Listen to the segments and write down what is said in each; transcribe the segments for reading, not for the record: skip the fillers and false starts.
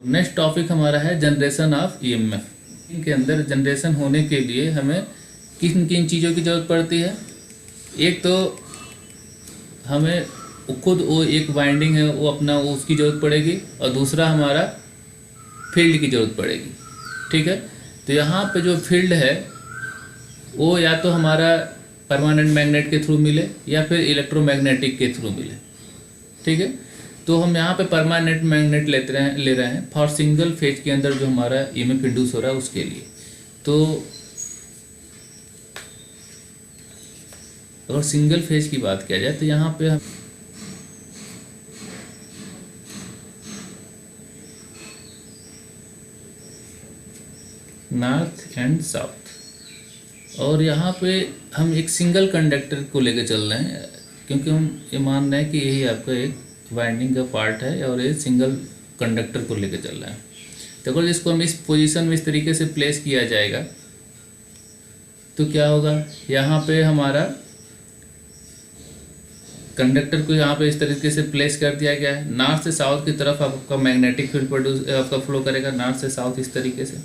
Next topic हमारा है generation of EMF. इनके अंदर जनरेशन होने के लिए हमें किन किन चीज़ों की ज़रूरत पड़ती है। एक तो हमें खुद वो एक वाइंडिंग है वो अपना उसकी ज़रूरत पड़ेगी, और दूसरा हमारा फील्ड की ज़रूरत पड़ेगी। ठीक है, तो यहाँ पे जो फील्ड है वो या तो हमारा परमानेंट मैग्नेट के थ्रू मिले या फिर इलेक्ट्रोमैग्नेटिक के थ्रू मिले। ठीक है, तो हम यहाँ पे परमानेंट मैग्नेट ले रहे हैं फॉर सिंगल फेज के अंदर जो हमारा ईएमएफ इंड्यूस हो रहा है उसके लिए। तो अगर सिंगल फेज की बात किया जाए तो यहाँ पे हम नॉर्थ एंड साउथ, और यहाँ पे हम एक सिंगल कंडक्टर को लेकर चल रहे हैं, क्योंकि हम ये मान रहे हैं कि यही आपका एक वाइंडिंग का पार्ट है और ये सिंगल कंडक्टर को लेकर चल रहा है। तो अगर इसको हम इस पोजीशन में इस तरीके से प्लेस किया जाएगा तो क्या होगा, यहाँ पे हमारा कंडक्टर को यहाँ पे इस तरीके से प्लेस कर दिया गया है। नॉर्थ से साउथ की तरफ आपका मैग्नेटिक फील्ड प्रोड्यूस आपका फ्लो करेगा, नॉर्थ से साउथ इस तरीके से।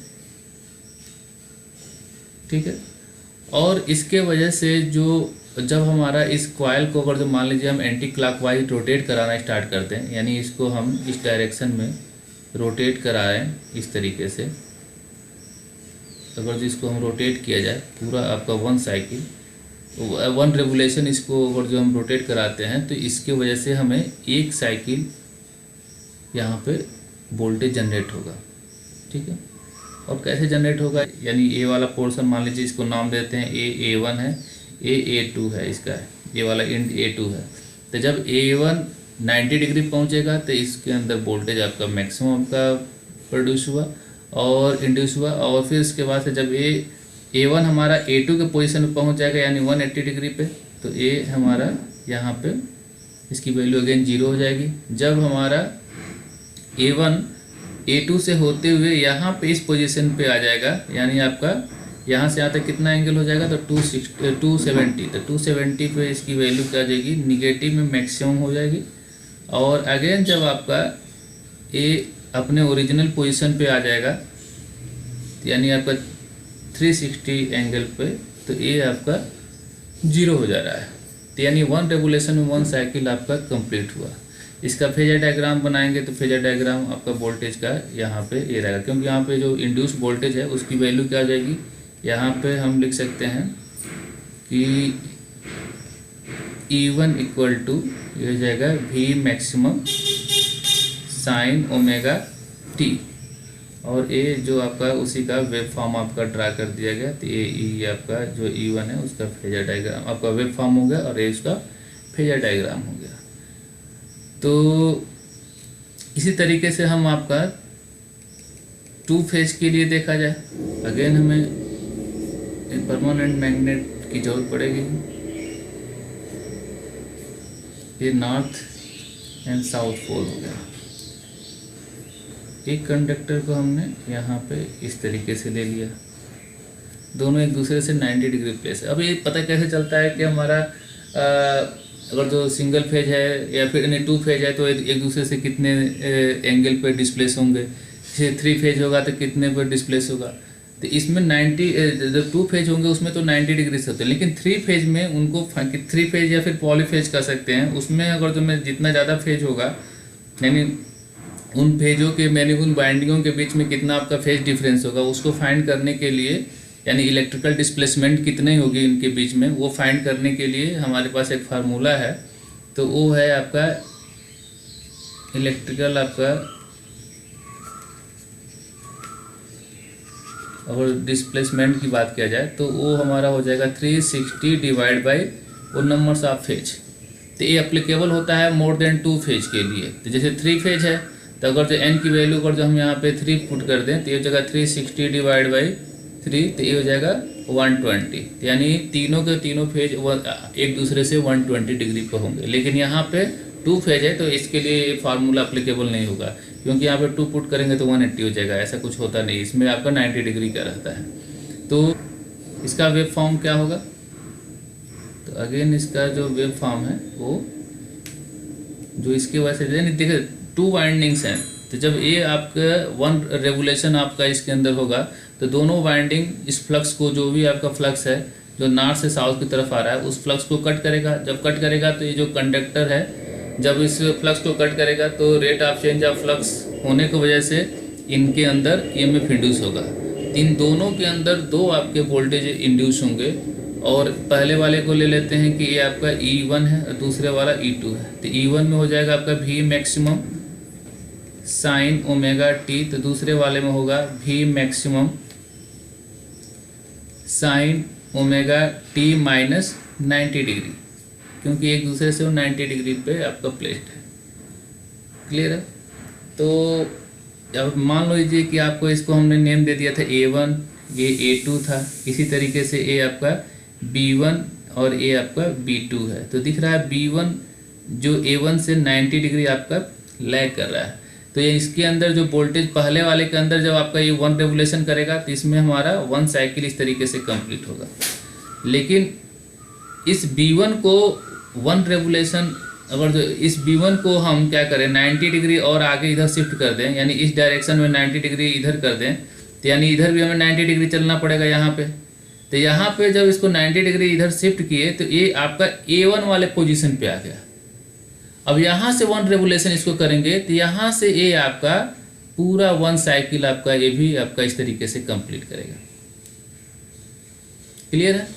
ठीक है, और इसके वजह से जो जब हमारा इस कॉइल को अगर जो मान लीजिए हम एंटी क्लॉकवाइज रोटेट कराना स्टार्ट करते हैं, यानी इसको हम इस डायरेक्शन में रोटेट करा रहे हैं इस तरीके से, अगर इसको हम रोटेट किया जाए पूरा आपका वन साइकिल, वन रेवोल्यूशन इसको अगर जो हम रोटेट कराते हैं तो इसके वजह से हमें एक साइकिल यहाँ पे वोल्टेज जनरेट होगा। ठीक है, और कैसे जनरेट होगा, यानी ए वाला पोर्शन मान लीजिए इसको नाम देते हैं A1 है, A2 है, इसका ये वाला एंड A2 है। तो जब A1 90 डिग्री पहुंचेगा तो इसके अंदर वोल्टेज आपका मैक्सिमम का प्रोड्यूस हुआ और इंड्यूस हुआ, और फिर इसके बाद से जब A1 हमारा A2 के पोजीशन पे पहुंच जाएगा यानी 180 डिग्री पे, तो A हमारा यहाँ पे इसकी वैल्यू अगेन 0 हो जाएगी। जब हमारा A1 A2 से होते हुए यहाँ पे इस पोजीशन पे आ जाएगा, यानी आपका यहाँ से यहाँ तक कितना एंगल हो जाएगा, तो 270। तो 270 पे इसकी वैल्यू क्या आ जाएगी, निगेटिव में मैक्सिमम हो जाएगी। और अगेन जब आपका ए अपने ओरिजिनल पोजीशन पे आ जाएगा, यानी आपका 360 एंगल पे, तो ये आपका 0 हो जा रहा है। तो यानी वन रेवोल्यूशन में वन साइकिल आपका कंप्लीट हुआ। इसका फेजर डायग्राम बनाएंगे तो फेजर डायग्राम आपका वोल्टेज का यहाँ पे ये रहेगा, क्योंकि यहाँ पे जो इंड्यूस वोल्टेज है उसकी वैल्यू क्या आ जाएगी, यहाँ पे हम लिख सकते हैं कि E1 इक्वल टू ये हो जाएगा V maximum sine omega t, और ये जो आपका उसी का वेब फॉर्म आपका ड्रा कर दिया गया। तो ये आपका जो E1 है उसका फेजर डायग्राम आपका वेब फॉर्म हो गया और ये उसका फेजर डायग्राम हो गया। तो इसी तरीके से हम आपका 2 फेज के लिए देखा जाए, अगेन हमें परमानेंट मैग्नेट की जरूरत पड़ेगी। ये नॉर्थ एंड साउथ पोल हो गया। एक कंडक्टर को हमने यहाँ पे इस तरीके से ले लिया, दोनों एक दूसरे से 90 डिग्री प्लेस है। अब ये पता कैसे चलता है कि हमारा अगर जो सिंगल फेज है या फिर 2 फेज है तो एक दूसरे से कितने एंगल पर डिस्प्लेस होंगे, जैसे 3 फेज होगा तो कितने पर डिस्प्लेस होगा। तो इसमें 90 जब 2 फेज होंगे उसमें तो 90 डिग्री से होते हैं, लेकिन 3 फेज में उनको 3 फेज या फिर पॉलीफेज कर सकते हैं। उसमें अगर जो में जितना ज़्यादा फेज होगा, यानी उन फेजों के यानी उन बाइंडिंगों के बीच में कितना आपका फेज डिफरेंस होगा, उसको फाइंड करने के लिए, यानी इलेक्ट्रिकल डिस्प्लेसमेंट कितनी होगी इनके बीच में, वो फाइंड करने के लिए हमारे पास एक फार्मूला है। तो वो है आपका इलेक्ट्रिकल आपका, अगर डिस्प्लेसमेंट की बात किया जाए तो वो हमारा हो जाएगा 360 डिवाइड बाई वो नंबर्स ऑफ फेज। तो ये एप्लीकेबल होता है मोर देन 2 फेज के लिए। तो जैसे 3 फेज है तो अगर जो n की वैल्यू अगर जो हम यहाँ पे 3 पुट कर दें तो ये हो जाएगा 360 डिवाइड बाई 3, तो ये हो जाएगा 120। यानी तीनों के तीनों फेज एक दूसरे से 120 डिग्री पर होंगे। लेकिन यहाँ पे 2 फेज है तो इसके लिए फार्मूला एप्लीकेबल नहीं होगा, क्योंकि यहाँ पे 2 पुट करेंगे तो 180 हो जाएगा, ऐसा कुछ होता नहीं। इसमें आपका 90 डिग्री का रहता है। तो इसका वेब फॉर्म क्या होगा, तो अगेन इसका जो वेव फॉर्म है वो जो इसकी वजह से देखिए 2 वाइंडिंग्स हैं, तो तो जब ए आपका 1 रेवोल्यूशन आपका इसके अंदर होगा तो दोनों वाइंडिंग इस फ्लक्स को, जो भी आपका फ्लक्स है जो नॉर्थ से साउथ की तरफ आ रहा है, उस फ्लक्स को कट करेगा। जब कट करेगा तो ये जो कंडक्टर है जब इस फ्लक्स को कट करेगा तो rate of change of flux होने की वजह से इनके अंदर ईएमएफ इंड्यूस होगा। इन दोनों के अंदर दो आपके वोल्टेज इंड्यूस होंगे और पहले वाले को ले लेते हैं कि ये आपका E1 है और दूसरे वाला E2 है। तो E1 में हो जाएगा आपका V maximum sine omega T, तो दूसरे वाले में होगा V maximum sine omega T minus 90 degree, क्योंकि एक दूसरे से वो 90 डिग्री पे आपका प्लेस्ड है। क्लियर है? तो अब मान लीजिए कि आपको इसको हमने नेम दे दिया था A1, ये A2 था, इसी तरीके से ये आपका B1 और ये आपका B2 है। तो दिख रहा है B1 जो A1 से 90 डिग्री आपका लैग कर रहा है। तो ये इसके अंदर जो वोल्टेज पहले वाले के अंदर जब आपका ये 1 रेवोल्यूशन करेगा तो इसमें हमारा 1 साइकिल इस तरीके से कंप्लीट होगा। लेकिन इस B1 को 1 रेवोल्यूशन, अगर जो इस B1 को हम क्या करें 90 डिग्री और आगे इधर शिफ्ट कर दें, यानी इस डायरेक्शन में 90 डिग्री इधर कर दें, तो यानी इधर भी हमें 90 डिग्री चलना पड़ेगा यहाँ पे। तो यहाँ पे जब इसको 90 डिग्री इधर शिफ्ट किए तो ये आपका A1 वाले पोजीशन पे आ गया। अब यहाँ से 1 रेवोल्यूशन इसको करेंगे तो यहाँ से ये आपका पूरा 1 साइकिल आपका ये भी आपका इस तरीके से कंप्लीट करेगा। क्लियर है?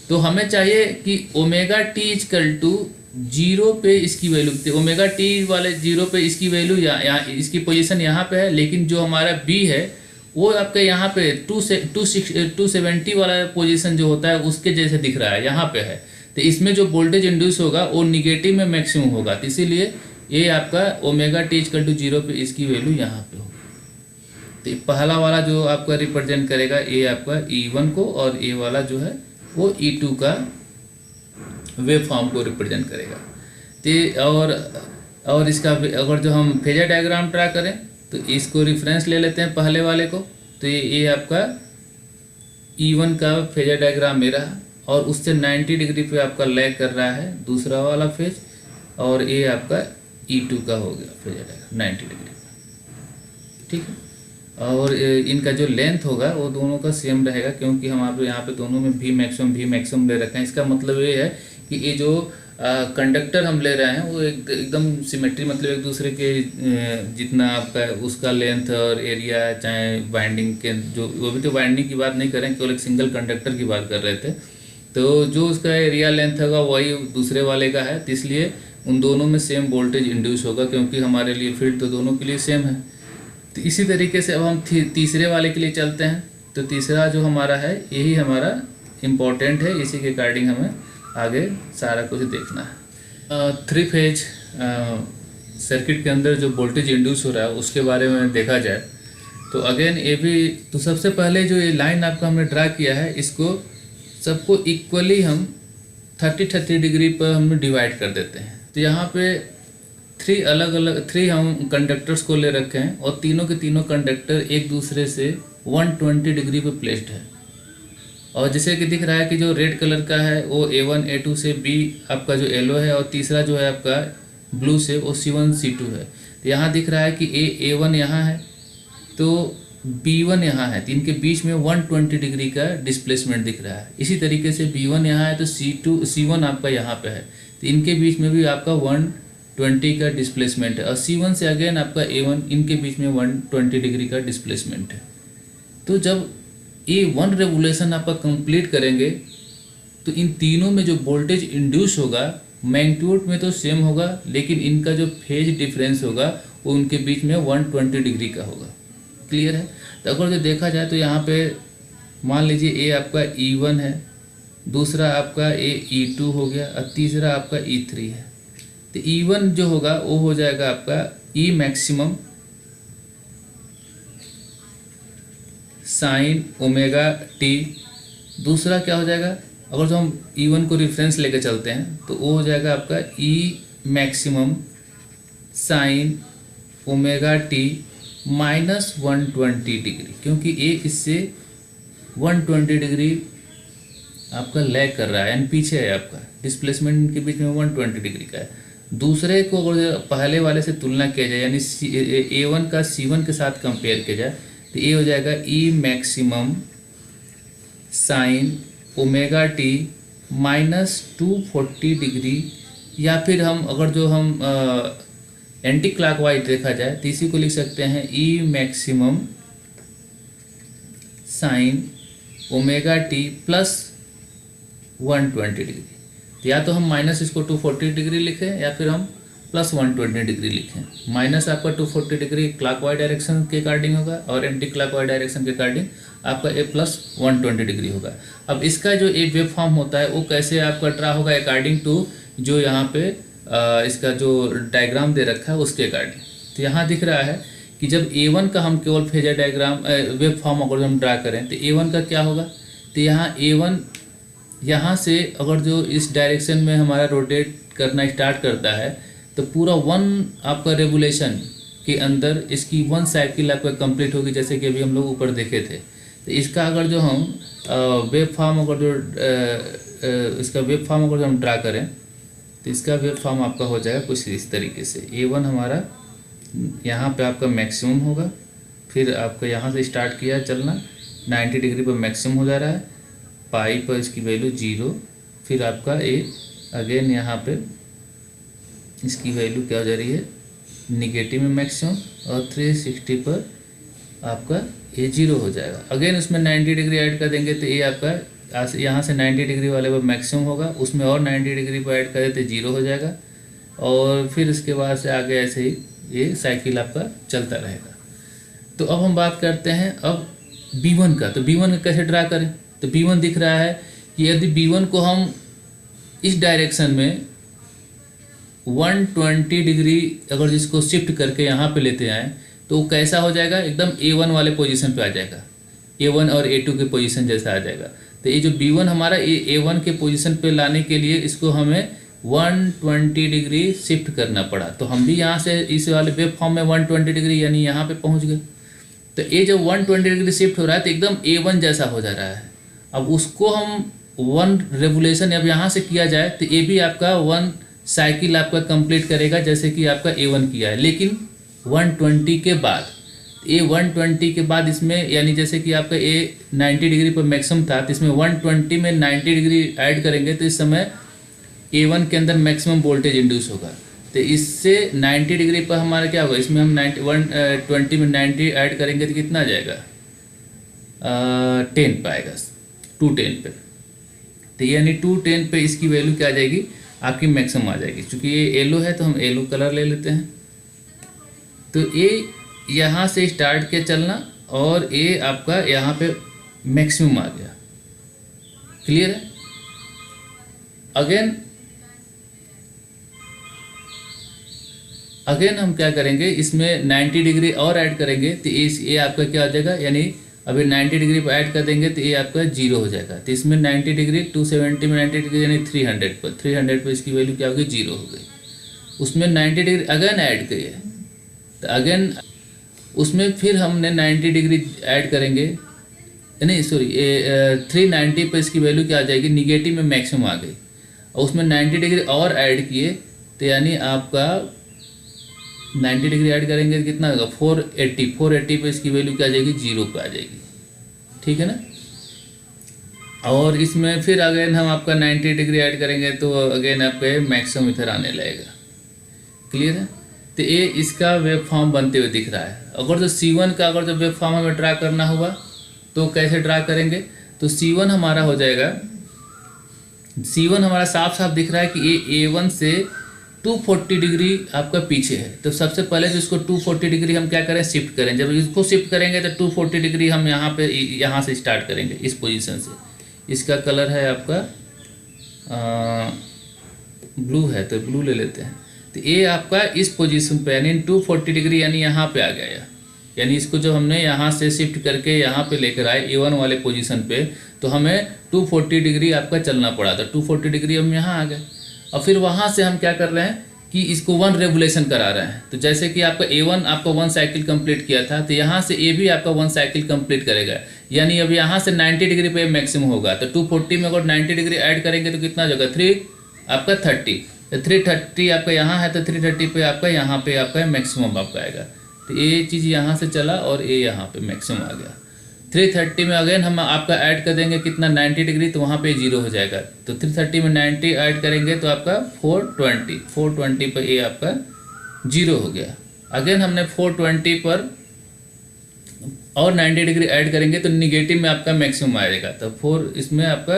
तो हमें चाहिए कि ओमेगा टी इजकल टू 0 पे इसकी वैल्यू, ओमेगा टी वाले 0 पे इसकी वैल्यू यहाँ इसकी पोजीशन यहाँ पे है, लेकिन जो हमारा बी है वो आपके यहाँ पे 270 वाला पोजीशन जो होता है उसके जैसे दिख रहा है, यहाँ पे है। तो इसमें जो वोल्टेज इंड्यूस होगा वो निगेटिव में मैक्सिमम होगा, तो इसीलिए ये आपका ओमेगा टी इजकल टू 0 पे इसकी वैल्यू यहाँ पे होगी। तो पहला वाला जो आपका रिप्रेजेंट करेगा ये आपका E1 को, और ये वाला जो है वो E2 का वेव फॉर्म को रिप्रेजेंट करेगा। तो और इसका अगर जो हम फेजर डायग्राम ट्रा करें तो इसको रेफरेंस ले लेते हैं पहले वाले को। तो ये आपका E1 का फेजर डायग्राम मेरा है और उससे 90 डिग्री पे आपका लैग कर रहा है दूसरा वाला फेज, और ये आपका E2 का हो गया फेजर डायग्राम 90 डिग्री पे। ठीक है? और इनका जो लेंथ होगा वो दोनों का सेम रहेगा, क्योंकि हम आप यहाँ पे दोनों में V मैक्सिमम ले रखे हैं। इसका मतलब ये है कि ये जो कंडक्टर हम ले रहे हैं वो एकदम सिमेट्री, मतलब एक दूसरे के जितना आपका उसका लेंथ और एरिया, चाहे वाइंडिंग के जो, वो भी तो वाइंडिंग की बात नहीं कर रहे हैं, केवल एक सिंगल कंडक्टर की बात कर रहे थे। तो जो उसका एरिया लेंथ होगा वही दूसरे वाले का है, तो इसलिए उन दोनों में सेम वोल्टेज इंड्यूस होगा, क्योंकि हमारे लिए फील्ड तो दोनों के लिए सेम है। तो इसी तरीके से अब हम तीसरे वाले के लिए चलते हैं। तो तीसरा जो हमारा है यही हमारा इम्पोर्टेंट है, इसी के अकॉर्डिंग हमें आगे सारा कुछ देखना है। 3 फेज सर्किट के अंदर जो वोल्टेज इंड्यूस हो रहा है उसके बारे में देखा जाए तो अगेन ये भी, तो सबसे पहले जो ये लाइन आपका हमने ड्रा किया है इसको सबको इक्वली हम 30 डिग्री पर हम डिवाइड कर देते हैं। तो यहाँ पे 3 हम कंडक्टर्स को ले रखे हैं और तीनों के तीनों कंडक्टर एक दूसरे से 120 डिग्री पे प्लेस्ड है। और जैसे कि दिख रहा है कि जो रेड कलर का है वो A1 A2 से B आपका जो येलो है, और तीसरा जो है आपका ब्लू से वो C1 C2 है। तो यहाँ दिख रहा है कि A1 यहाँ है तो B1 यहाँ है, तो इनके बीच में 120 डिग्री का डिस्प्लेसमेंट दिख रहा है। इसी तरीके से B1 यहाँ है तो C1 आपका यहाँ पे है, तो इनके बीच में भी आपका 120 का डिस्प्लेसमेंट है, और C1 से अगेन आपका A1, इनके बीच में 120 डिग्री का डिस्प्लेसमेंट है। तो जब ये 1 रेवोल्यूशन आपका कंप्लीट करेंगे तो इन तीनों में जो वोल्टेज इंड्यूस होगा मैग्नीट्यूड में तो सेम होगा, लेकिन इनका जो फेज डिफरेंस होगा वो उनके बीच में 120 डिग्री का होगा। क्लियर है? तो अगर जो देखा जाए तो यहाँ पे मान लीजिए ये आपका E1 है, दूसरा आपका E2 हो गया, और तीसरा आपका E3 है। तो E1 जो होगा वो हो जाएगा आपका E maximum sine omega T, दूसरा क्या हो जाएगा, अगर जो हम E1 को रेफरेंस लेके चलते हैं तो वो हो जाएगा आपका E maximum sine omega T minus 120 degree, क्योंकि ये इससे 120 डिग्री आपका लैग कर रहा है, यानी पीछे है, आपका डिस्प्लेसमेंट के बीच में 120 डिग्री का है। दूसरे को अगर पहले वाले से तुलना किया जाए यानी A1 का C1 के साथ कंपेयर किया जाए तो ये हो जाएगा E maximum sine omega T minus 240 degree, या फिर हम अगर जो हम एंटी क्लॉकवाइज देखा जाए तो इसी को लिख सकते हैं E maximum sine omega T plus 120 degree. या तो हम माइनस इसको 240 डिग्री लिखें या फिर हम प्लस 120 डिग्री लिखें। माइनस आपका 240 डिग्री क्लॉकवाइज डायरेक्शन के अकॉर्डिंग होगा और एंटी क्लॉकवाइज डायरेक्शन के अकॉर्डिंग आपका ए प्लस 120 डिग्री होगा। अब इसका जो ए वेव फॉर्म होता है वो कैसे आपका ड्रा होगा अकॉर्डिंग टू जो यहाँ पे इसका जो डायग्राम दे रखा है उसके अकॉर्डिंग। तो यहाँ दिख रहा है कि जब A1 का हम केवल फेजर डायग्राम वेव फॉर्म अगर हम ड्रा करें तो A1 का क्या होगा, तो यहाँ A1 यहाँ से अगर जो इस डायरेक्शन में हमारा रोटेट करना स्टार्ट करता है तो पूरा वन आपका रेवोल्यूशन के अंदर इसकी वन साइकिल आपका कंप्लीट होगी, जैसे कि अभी हम लोग ऊपर देखे थे। तो इसका अगर जो हम वेव फॉर्म अगर जो इसका वेव फॉर्म अगर हम ड्रा करें तो इसका वेव फॉर्म आपका हो जाएगा कुछ इस तरीके से। A1 हमारा यहाँ पे आपका मैक्सिमम होगा, फिर आपका यहाँ से स्टार्ट किया चलना 90 डिग्री पर मैक्सिमम हो जा रहा है, पाई पर इसकी वैल्यू 0, फिर आपका ए अगेन यहाँ पे इसकी वैल्यू क्या हो जा रही है निगेटिव में मैक्सिमम, और 360 पर आपका ए 0 हो जाएगा। अगेन उसमें 90 डिग्री ऐड कर देंगे तो ये आपका यहाँ से 90 डिग्री वाले पर मैक्सिमम होगा, उसमें और 90 डिग्री पर ऐड करें तो 0 हो जाएगा, और फिर इसके बाद से आगे ऐसे ही ये साइकिल आपका चलता रहेगा। तो अब हम बात करते हैं अब B1 का। तो B1 का कैसे ड्रा करें, तो B1 दिख रहा है कि यदि B1 को हम इस डायरेक्शन में 120 डिग्री अगर जिसको शिफ्ट करके यहाँ पे लेते आएँ तो वो कैसा हो जाएगा, एकदम A1 वाले पोजीशन पे आ जाएगा, A1 और A2 के पोजीशन जैसा आ जाएगा। तो ये जो B1 हमारा A1 के पोजीशन पे लाने के लिए इसको हमें 120 डिग्री शिफ्ट करना पड़ा। तो हम भी यहाँ से इस वाले वेव फॉर्म में 120 डिग्री यानी यहाँ पे पहुँच गए। तो ये जब 120 डिग्री शिफ्ट हो रहा है तो एकदम A1 जैसा हो जा रहा है। अब उसको हम वन रेवोल्यूशन अब यहाँ से किया जाए तो ये भी आपका वन साइकिल आपका कंप्लीट करेगा जैसे कि आपका A1 किया है, लेकिन 120 के बाद। ये 120 के बाद इसमें यानी जैसे कि आपका ए 90 डिग्री पर मैक्सिमम था तो इसमें 120 में 90 डिग्री ऐड करेंगे तो इस समय A1 के अंदर मैक्सिमम वोल्टेज इंड्यूस होगा। तो इससे 90 डिग्री पर हमारा क्या होगा, इसमें हम 120 में 90 ऐड करेंगे तो कितना आ जाएगा 10 पे आएगा, 210 पे। तो यानी 210 पे इसकी वैल्यू क्या आ जाएगी आपकी मैक्सिमम आ जाएगी। चूँकि ये येलो है तो हम येलो कलर ले लेते हैं। तो ये यहाँ से स्टार्ट किया चलना और ये आपका यहाँ पे मैक्सिमम आ गया। क्लियर है। अगेन हम क्या करेंगे, इसमें 90 डिग्री और ऐड करेंगे तो ये आपका क्या हो जाएगा, यानी अभी 90 डिग्री पर ऐड कर देंगे तो ये आपका 0 हो जाएगा। तो इसमें 90 डिग्री 270 में 90 डिग्री यानी 300 पर इसकी वैल्यू क्या होगी 0 हो गई। उसमें 90 डिग्री अगेन ऐड करिए तो अगेन उसमें फिर हमने 90 डिग्री ऐड करेंगे, नहीं सॉरी 390 पर इसकी वैल्यू क्या आ जाएगी निगेटिव में मैक्सिमम आ गई, और उसमें 90 डिग्री और ऐड किए तो यानी आपका 90 डिग्री ऐड करेंगे तो कितना होगा 480 पे इसकी वैल्यू क्या आ जाएगी 0 पे आ जाएगी। ठीक है ना। और इसमें फिर अगेन हम आपका 90 डिग्री ऐड करेंगे तो अगेन आपके मैक्सिमम इधर आने लगेगा। क्लियर है। तो ये इसका वेव फॉर्म बनते हुए दिख रहा है। अगर जो C1 का अगर जो वेव फॉर्म हमें ड्रा करना हुआ तो कैसे ड्रा करेंगे, तो C1 हमारा हो जाएगा, C1 हमारा साफ साफ दिख रहा है कि ये A1 से 240 डिग्री आपका पीछे है। तो सबसे पहले जो इसको 240 डिग्री हम क्या करें शिफ्ट करें। जब इसको शिफ्ट करेंगे तो 240 डिग्री हम यहाँ से स्टार्ट करेंगे इस पोजीशन से। इसका कलर है आपका ब्लू है तो ब्लू ले लेते हैं। तो ये आपका इस पोजीशन पे यानी 240 डिग्री यानी यहाँ पे आ गया, यानी इसको जो हमने यहाँ से शिफ्ट करके यहाँ पे लेकर आए A1 वाले पोजीशन पे तो हमें 240 डिग्री आपका चलना पड़ा था। 240 डिग्री हम यहाँ आ गए और फिर वहाँ से हम क्या कर रहे हैं कि इसको वन रेवोल्यूशन करा रहे हैं। तो जैसे कि आपका A1 आपका वन साइकिल कंप्लीट किया था तो यहाँ से A भी आपका वन साइकिल कंप्लीट करेगा, यानी अब यहाँ से 90 डिग्री पे मैक्सिमम होगा। तो 240 में अगर 90 डिग्री ऐड करेंगे तो कितना हो जाएगा 3 आपका 30, तो 330 आपका यहाँ है, तो 330 पे आपका यहाँ पे आपका मैक्सिमम आपका आएगा। तो ये चीज़ यहाँ से चला और ये यहाँ पे मैक्सिमम आ गया। 330 में अगेन हम आपका ऐड कर देंगे कितना 90 डिग्री, तो वहाँ पे 0 हो जाएगा। तो 330 में 90 ऐड करेंगे तो आपका 420 पर ये आपका 0 हो गया। अगेन हमने 420 पर और 90 डिग्री ऐड करेंगे तो निगेटिव में आपका मैक्सिमम आएगा। तो 4 इसमें आपका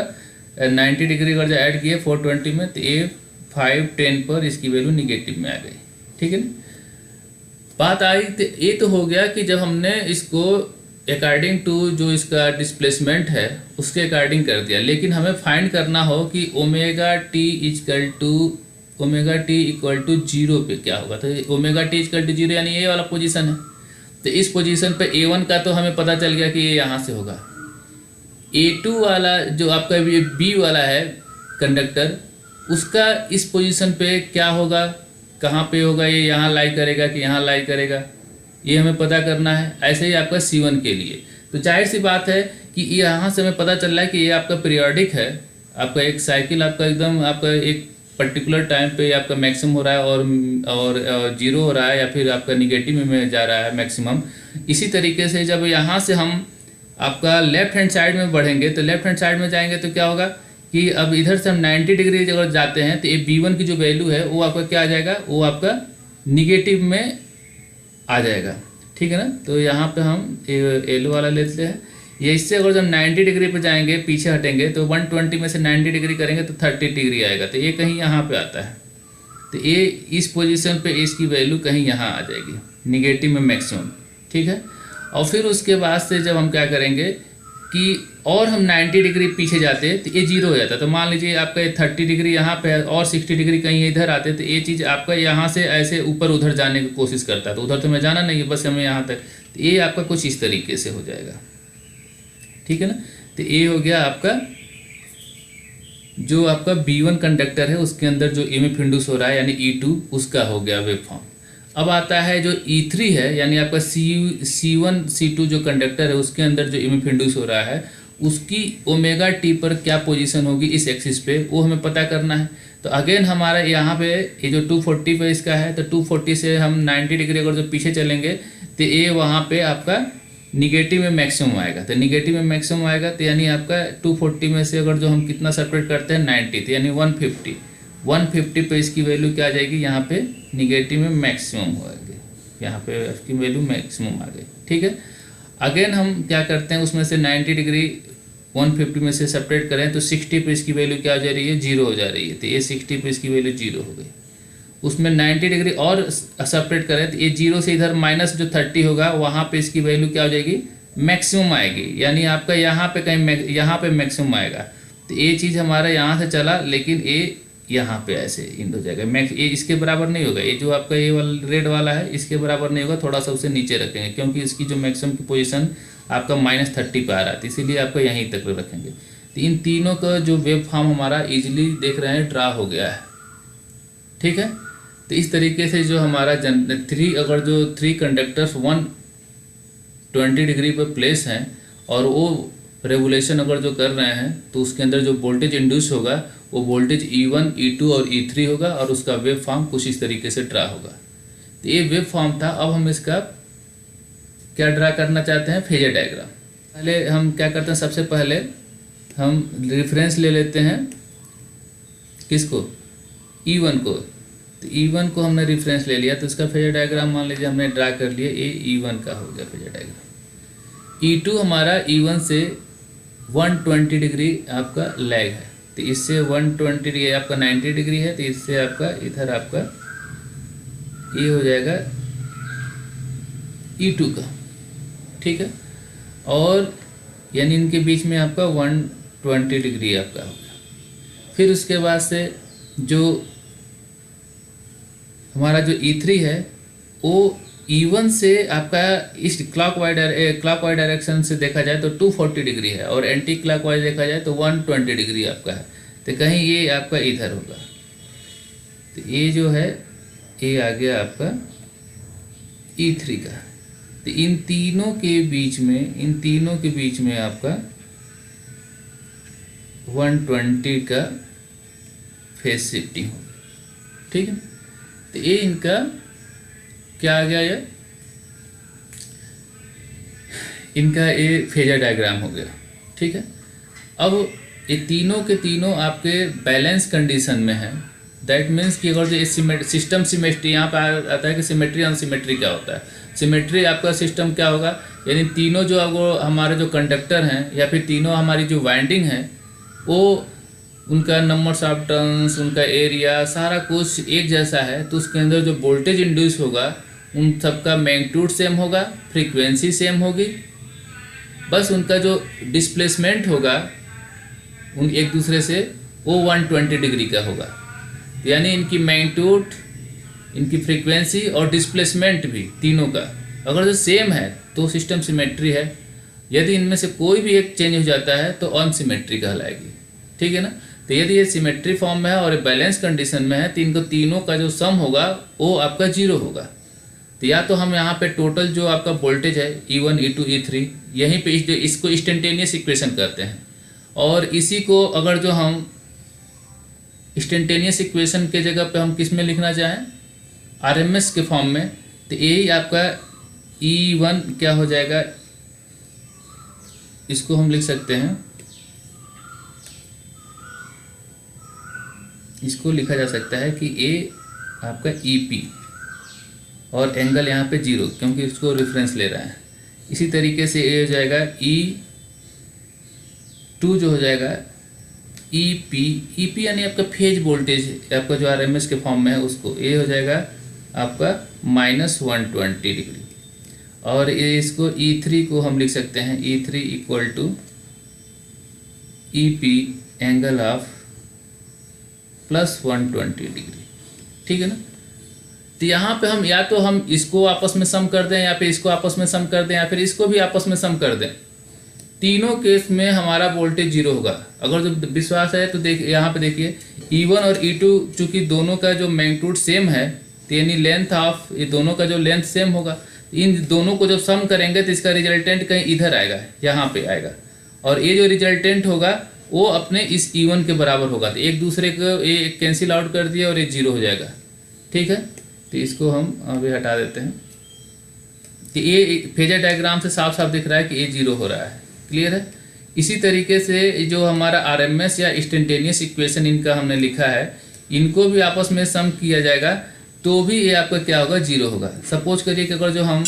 90 डिग्री अगर जो ऐड किए 420 में, तो ये 510 पर इसकी वैल्यू निगेटिव में आ गई। ठीक है ना, बात आई। तो ये तो हो गया कि जब हमने इसको अकॉर्डिंग टू जो इसका डिस्प्लेसमेंट है उसके अकॉर्डिंग कर दिया, लेकिन हमें फाइंड करना हो कि ओमेगा टी इक्वल टू 0 पे क्या होगा। तो ओमेगा टी इक्वल टू 0 यानी ये वाला पोजीशन है। तो इस पोजीशन पे A1 का तो हमें पता चल गया कि ये यहाँ से होगा। A2 वाला जो आपका B वाला है कंडक्टर, उसका इस पोजीशन पे क्या होगा, कहाँ पे होगा, ये यहाँ लाई करेगा कि यहाँ लाई करेगा, ये हमें पता करना है। ऐसे ही आपका C1 के लिए तो जाहिर सी बात है कि यहाँ से हमें पता चल रहा है कि ये आपका पीरियोडिक है। आपका एक साइकिल आपका एकदम आपका एक पर्टिकुलर टाइम पे आपका मैक्सिमम हो रहा है और 0 हो रहा है, या फिर आपका निगेटिव में जा रहा है मैक्सिमम। इसी तरीके से जब यहाँ से हम आपका लेफ्ट हैंड साइड में बढ़ेंगे, तो लेफ्ट हैंड साइड में जाएंगे तो क्या होगा कि अब इधर से हम 90 डिग्री अगर जाते हैं तो ये B1 की जो वैल्यू है वो आपका क्या आ जाएगा, वो आपका निगेटिव में आ जाएगा। ठीक है ना, तो यहाँ पे हम येलो वाला लेते हैं। ये इससे अगर जब 90 डिग्री पे जाएंगे, पीछे हटेंगे, तो 120 में से 90 डिग्री करेंगे तो 30 डिग्री आएगा। तो ये कहीं यहाँ पे आता है, तो ये इस पोजीशन पे इसकी वैल्यू कहीं यहाँ आ जाएगी निगेटिव में मैक्सिमम। ठीक है, और फिर उसके बाद से जब हम क्या करेंगे कि और हम 90 डिग्री पीछे जाते तो ये 0 हो जाता। तो मान लीजिए आपका ये 30 डिग्री यहाँ पे और 60 डिग्री कहीं इधर आते, तो ये चीज़ आपका यहाँ से ऐसे ऊपर उधर जाने की कोशिश करता है। तो उधर तो हमें जाना नहीं है, बस हमें यहाँ तक। तो ये आपका कुछ इस तरीके से हो जाएगा। ठीक है ना, तो ये हो गया आपका जो आपका B1 कंडक्टर है उसके अंदर जो इमेज इंड्यूस हो रहा है यानी E2, उसका हो गया वेव फॉर्म। अब आता है जो E3 है यानी आपका C1 C2 जो कंडक्टर है उसके अंदर जो इमेज इंड्यूस हो रहा है उसकी ओमेगा टी पर क्या पोजीशन होगी इस एक्सिस पे, वो हमें पता करना है। तो अगेन हमारा यहाँ पे ये जो 240 पे इसका है, तो 240 से हम 90 डिग्री अगर जो पीछे चलेंगे तो ये वहाँ पे आपका निगेटिव में मैक्सिमम आएगा। तो निगेटिव में मैक्सिमम आएगा तो यानी आपका 240 में से अगर जो हम कितना सेपरेट करते हैं 90, तो यानी 150 पे इसकी वैल्यू क्या आ जाएगी, यहाँ पे निगेटिव में मैक्सिमम हो गई, यहाँ पे इसकी वैल्यू मैक्सिमम आ गई। ठीक है, अगेन हम क्या करते हैं उसमें से 90 डिग्री 150 में से सेपरेट करें तो 60 पे इसकी वैल्यू क्या हो जा रही है, 0 हो जा रही है। तो ये 60 पे इसकी वैल्यू 0 हो गई। उसमें 90 डिग्री और सेपरेट करें तो ये 0 से इधर माइनस जो 30 होगा वहाँ पे इसकी वैल्यू क्या हो जाएगी, मैक्सिमम आएगी। यानी आपका यहाँ पे कहीं यहाँ पे मैक्सिमम आएगा। तो ये चीज़ हमारा यहाँ से चला, लेकिन ये यहाँ पे ऐसे इंड हो जाएगा। ये इसके बराबर नहीं होगा, ये जो आपका ये वाला रेड वाला है इसके बराबर नहीं होगा, थोड़ा सा उसे नीचे रखेंगे क्योंकि इसकी जो मैक्सिमम की पोजीशन आपका -30 पे आ रहा है, इसीलिए आपका यहीं तक रखेंगे। तो इन तीनों का जो वेव फॉर्म हमारा इजीली देख रहे हैं ड्रा हो गया है। ठीक है, तो इस तरीके से जो हमारा अगर जो 3 कंडक्टर्स 120 डिग्री पर प्लेस हैं और वो रेगुलेशन अगर जो कर रहे हैं तो उसके अंदर जो वोल्टेज इंड्यूस होगा वो वोल्टेज E1, E2 और E3 होगा और उसका वेव फॉर्म कुछ इस तरीके से ड्रा होगा। तो ये वेव फॉर्म था। अब हम इसका क्या ड्रा करना चाहते हैं, फेजर डायग्राम। पहले हम क्या करते हैं, सबसे पहले हम रेफरेंस ले लेते हैं किसको, E1 को। तो E1 को हमने रेफरेंस ले लिया तो इसका फेजर डायग्राम मान लीजिए हमने ड्रा कर लिया, ये E1 का हो गया फेजर डायग्राम। E2 हमारा E1 से 120 डिग्री आपका लैग है, तो इससे 120 डिग्री आपका 90 डिग्री है, तो इससे आपका इधर आपका ये हो जाएगा E2 का। ठीक है, और यानी इनके बीच में आपका 120 डिग्री आपका होगा। फिर उसके बाद से जो हमारा जो E3 है वो E1 से आपका इस क्लॉकवाइज डायरेक्शन से देखा जाए तो 240 डिग्री है और एंटी क्लॉकवाइज देखा जाए तो 120 डिग्री आपका है। तो कहीं ये आपका इधर होगा। तो ये जो है ये आ गया आपका E3 का। तो इन तीनों के बीच में आपका 120 का फेज शिफ्टिंग होगा। ठीक है। तो ये इनका क्या आ गया, ये इनका ये फेजर डायग्राम हो गया, ठीक है। अब ये तीनों के तीनों आपके बैलेंस कंडीशन में है। दैट मीन्स कि अगर जो सिस्टम सिमेट्री यहाँ पे आता है कि सिमेट्री अनसिमेट्री क्या होता है। सिमेट्री आपका सिस्टम क्या होगा, यानी तीनों जो अब हमारे जो कंडक्टर हैं या फिर तीनों हमारी जो वाइंडिंग है वो उनका नंबर्स ऑफ टर्न्स, उनका एरिया, सारा कुछ एक जैसा है, तो उसके अंदर जो वोल्टेज इंड्यूस होगा उन सबका मैग्नीट्यूड सेम होगा, फ्रीक्वेंसी सेम होगी, बस उनका जो डिस्प्लेसमेंट होगा उन एक दूसरे से वो 120 डिग्री का होगा। यानी इनकी मैग्नीट्यूड, इनकी फ्रीक्वेंसी और डिस्प्लेसमेंट भी तीनों का अगर जो सेम है तो सिस्टम सिमेट्री है। यदि इनमें से कोई भी एक चेंज हो जाता है तो अनसिमेट्री कहलाएगी, ठीक है ना। तो यदि ये सिमेट्री फॉर्म में है और रेबैलेंस कंडीशन में है तो इनको तीनों का जो सम होगा वो आपका 0 होगा। तो या तो हम यहाँ पे टोटल जो आपका वोल्टेज है E1 E2 E3 यहीं पे इसको इंस्टेंटेनियस इक्वेशन करते हैं, और इसी को अगर जो हम इंस्टेंटेनियस इक्वेशन के जगह पे हम किस में लिखना चाहें, RMS के फॉर्म में, तो यही आपका E1 क्या हो जाएगा, इसको हम लिख सकते हैं, इसको लिखा जा सकता है कि ए आपका EP और एंगल यहाँ पे 0 क्योंकि इसको रेफरेंस ले रहा है। इसी तरीके से ए हो जाएगा E2 जो हो जाएगा EP यानी आपका फेज वोल्टेज आपका जो RMS के फॉर्म में है उसको, ये हो जाएगा आपका -120 डिग्री। और इसको E3 को हम लिख सकते हैं E3 equal to EP angle of +120 degree, ठीक है ना। तो यहाँ पे हम या तो हम इसको आपस में सम कर दें या फिर इसको आपस में सम कर दें या फिर इसको भी आपस में सम कर दें, तीनों केस में हमारा वोल्टेज 0 होगा। अगर जो विश्वास है तो यहाँ पे देखिए E1 और E2 चूँकि दोनों का जो मैग्नीट्यूड सेम है, तो यानी लेंथ ऑफ ये दोनों का जो लेंथ सेम होगा, इन दोनों को जब सम करेंगे तो इसका रिजल्टेंट कहीं इधर आएगा, यहाँ पे आएगा, और ये जो रिजल्टेंट होगा वो अपने इस E1 के बराबर होगा। तो एक दूसरे को ये कैंसिल आउट कर दिया और ये 0 हो जाएगा, ठीक है। तो इसको हम अभी हटा देते हैं। तो ये फेजर डायग्राम से साफ साफ दिख रहा है कि ये 0 हो रहा है, क्लियर है। इसी तरीके से जो हमारा RMS या इंस्टेंटेनियस इक्वेशन इनका हमने लिखा है, इनको भी आपस में सम किया जाएगा तो भी ये आपका क्या होगा, 0 होगा। सपोज करिए कि अगर जो हम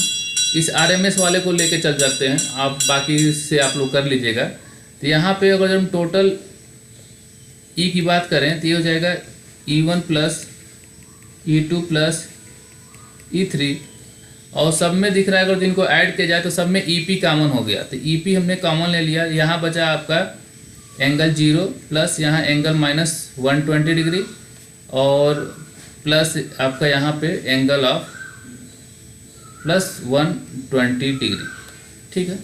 इस RMS वाले को लेके चल जाते हैं, आप बाकी से आप लोग कर लीजिएगा। तो यहाँ पे अगर हम टोटल E की बात करें तो ये हो जाएगा E1 plus E2 plus E3, और सब में दिख रहा है अगर इनको ऐड किया जाए तो सब में EP कॉमन हो गया। तो EP हमने कॉमन ले लिया, यहाँ बचा आपका एंगल 0 प्लस यहाँ एंगल -120 डिग्री और प्लस आपका यहाँ पे एंगल ऑफ +120 डिग्री, ठीक है।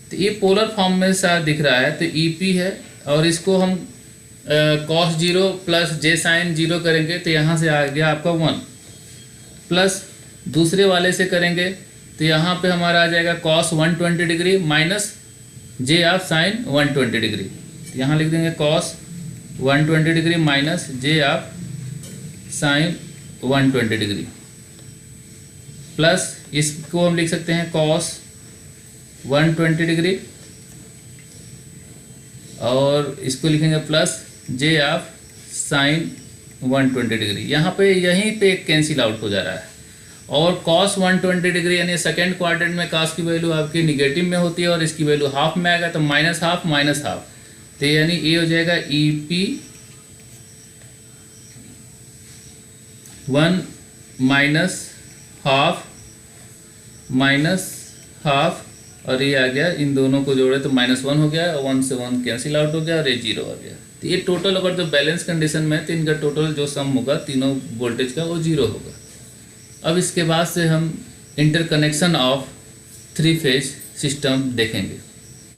तो ये पोलर फॉर्म में सा दिख रहा है, तो EP है और इसको हम cos 0 प्लस j sin 0 करेंगे तो यहाँ से आ गया आपका 1, प्लस दूसरे वाले से करेंगे तो यहाँ पे हमारा आ जाएगा cos 120 degree minus j of sin 120 degree. तो यहाँ लिख देंगे cos 120 degree minus j of sin 120 degree, plus इसको हम लिख सकते हैं cos 120 डिग्री और इसको लिखेंगे plus j of sin 120 degree. यहाँ पे यहीं पे एक कैंसिल आउट हो जा रहा है, और cos 120 डिग्री यानी सेकेंड क्वाड्रेंट में cos की वैल्यू आपकी निगेटिव में होती है और इसकी वैल्यू हाफ में आएगा, तो -12 -12, तो यानी ये हो जाएगा EP 1 -12 और ये आ गया, इन दोनों को जोड़े तो -1 हो गया, 1 से 1 कैंसिल आउट हो गया और ये 0 आ गया। तो ये टोटल अगर जो बैलेंस कंडीशन में है तो इनका टोटल जो सम होगा तीनों वोल्टेज का वो 0 होगा। अब इसके बाद से हम इंटरकनेक्शन ऑफ 3 फेज सिस्टम देखेंगे।